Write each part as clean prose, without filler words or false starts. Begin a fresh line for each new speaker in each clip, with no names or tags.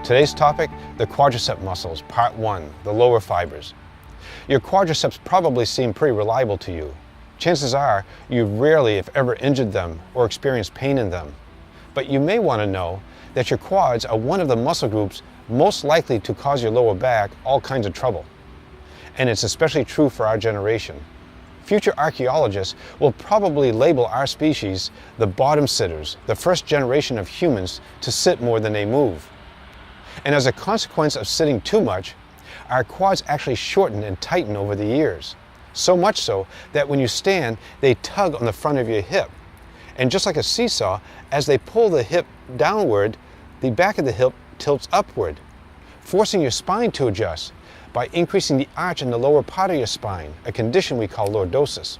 Today's topic, the quadricep muscles, part 1, the lower fibers. Your quadriceps probably seem pretty reliable to you. Chances are you rarely, if ever, injured them or experienced pain in them. But you may want to know that your quads are one of the muscle groups most likely to cause your lower back all kinds of trouble. And it's especially true for our generation. Future archaeologists will probably label our species the bottom sitters, the first generation of humans to sit more than they move. And as a consequence of sitting too much, our quads actually shorten and tighten over the years. So much so that when you stand, they tug on the front of your hip. And just like a seesaw, as they pull the hip downward, the back of the hip tilts upward, forcing your spine to adjust by increasing the arch in the lower part of your spine, a condition we call lordosis.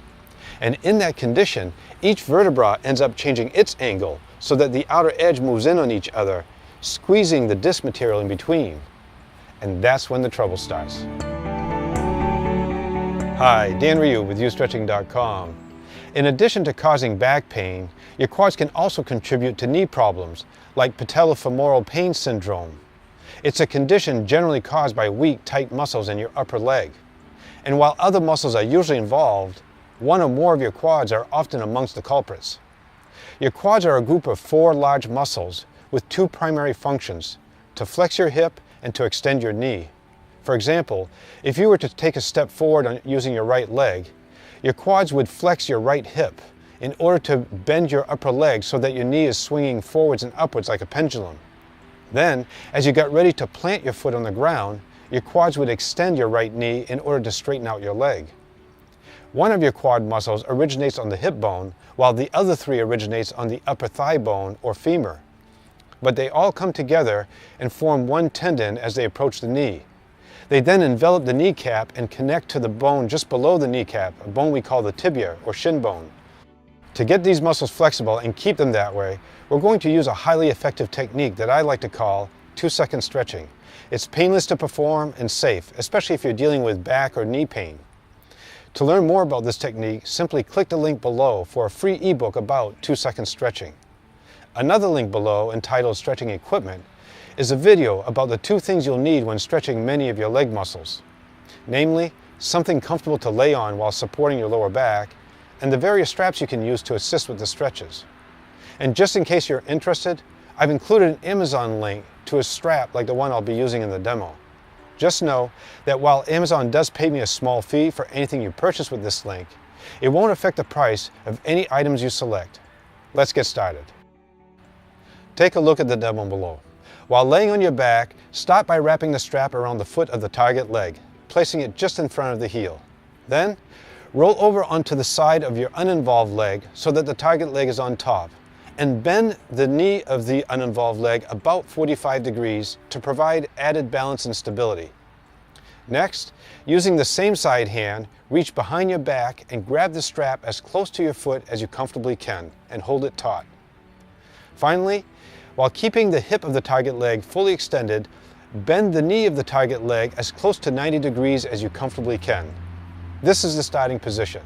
And in that condition, each vertebra ends up changing its angle so that the outer edge moves in on each other, squeezing the disc material in between. And that's when the trouble starts. Hi, Dan Ryu with YouStretching.com. In addition to causing back pain, your quads can also contribute to knee problems like patella femoral pain syndrome. It's a condition generally caused by weak, tight muscles in your upper leg. And while other muscles are usually involved, one or more of your quads are often amongst the culprits. Your quads are a group of 4 large muscles with 2 primary functions: to flex your hip and to extend your knee. For example, if you were to take a step forward on using your right leg, your quads would flex your right hip in order to bend your upper leg so that your knee is swinging forwards and upwards like a pendulum. Then, as you got ready to plant your foot on the ground, your quads would extend your right knee in order to straighten out your leg. One of your quad muscles originates on the hip bone, while the other 3 originates on the upper thigh bone or femur. But they all come together and form one tendon as they approach the knee. They then envelop the kneecap and connect to the bone just below the kneecap, a bone we call the tibia or shin bone. To get these muscles flexible and keep them that way, we're going to use a highly effective technique that I like to call 2-second stretching. It's painless to perform and safe, especially if you're dealing with back or knee pain. To learn more about this technique, simply click the link below for a free ebook about 2-second stretching. Another link below, entitled Stretching Equipment, is a video about the 2 things you'll need when stretching many of your leg muscles. Namely, something comfortable to lay on while supporting your lower back, and the various straps you can use to assist with the stretches. And just in case you're interested, I've included an Amazon link to a strap like the one I'll be using in the demo. Just know that while Amazon does pay me a small fee for anything you purchase with this link, it won't affect the price of any items you select. Let's get started. Take a look at the demo below. While laying on your back, start by wrapping the strap around the foot of the target leg, placing it just in front of the heel. Then, roll over onto the side of your uninvolved leg so that the target leg is on top, and bend the knee of the uninvolved leg about 45 degrees to provide added balance and stability. Next, using the same side hand, reach behind your back and grab the strap as close to your foot as you comfortably can, and hold it taut. Finally, while keeping the hip of the target leg fully extended, bend the knee of the target leg as close to 90 degrees as you comfortably can. This is the starting position.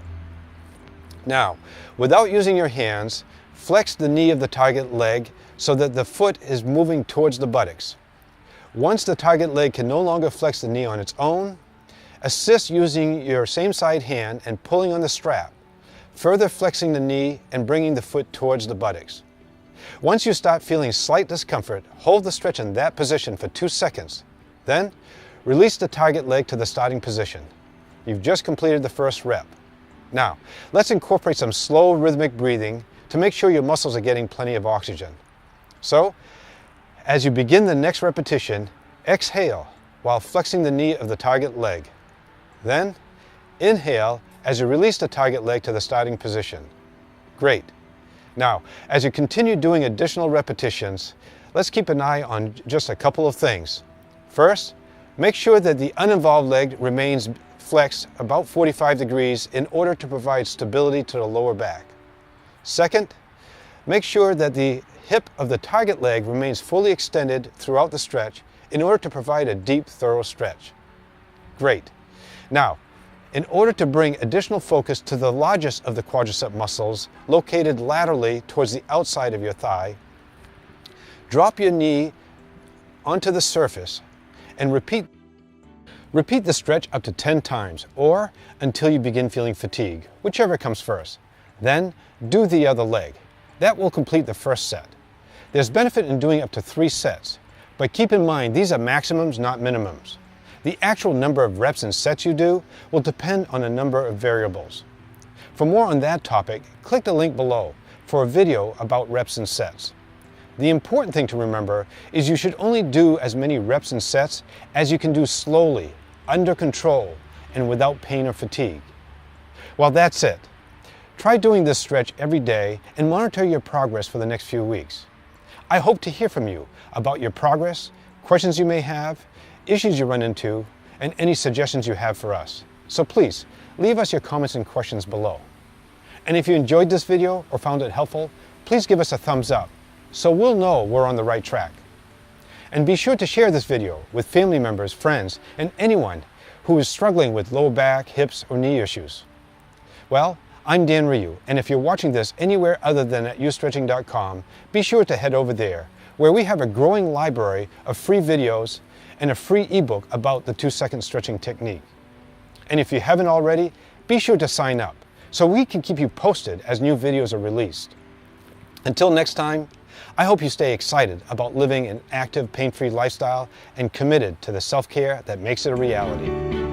Now, without using your hands, flex the knee of the target leg so that the foot is moving towards the buttocks. Once the target leg can no longer flex the knee on its own, assist using your same side hand and pulling on the strap, further flexing the knee and bringing the foot towards the buttocks. Once you start feeling slight discomfort, hold the stretch in that position for 2 seconds. Then, release the target leg to the starting position. You've just completed the first rep. Now, let's incorporate some slow rhythmic breathing to make sure your muscles are getting plenty of oxygen. So, as you begin the next repetition, exhale while flexing the knee of the target leg. Then, inhale as you release the target leg to the starting position. Great. Now, as you continue doing additional repetitions, let's keep an eye on just a couple of things. First, make sure that the uninvolved leg remains flexed about 45 degrees in order to provide stability to the lower back. Second, make sure that the hip of the target leg remains fully extended throughout the stretch in order to provide a deep, thorough stretch. Great. Now, in order to bring additional focus to the largest of the quadricep muscles located laterally towards the outside of your thigh, drop your knee onto the surface and repeat the stretch up to 10 times or until you begin feeling fatigue, whichever comes first. Then do the other leg. That will complete the first set. There's benefit in doing up to 3 sets, but keep in mind these are maximums, not minimums. The actual number of reps and sets you do will depend on a number of variables. For more on that topic, click the link below for a video about reps and sets. The important thing to remember is you should only do as many reps and sets as you can do slowly, under control, and without pain or fatigue. Well, that's it. Try doing this stretch every day and monitor your progress for the next few weeks. I hope to hear from you about your progress, questions you may have, issues you run into, and any suggestions you have for us. So please, leave us your comments and questions below. And if you enjoyed this video or found it helpful, please give us a thumbs up so we'll know we're on the right track. And be sure to share this video with family members, friends, and anyone who is struggling with lower back, hips, or knee issues. Well, I'm Dan Ryu, and if you're watching this anywhere other than at youstretching.com, be sure to head over there, where we have a growing library of free videos and a free ebook about the 2-second stretching technique. And if you haven't already, be sure to sign up so we can keep you posted as new videos are released. Until next time, I hope you stay excited about living an active, pain-free lifestyle and committed to the self-care that makes it a reality.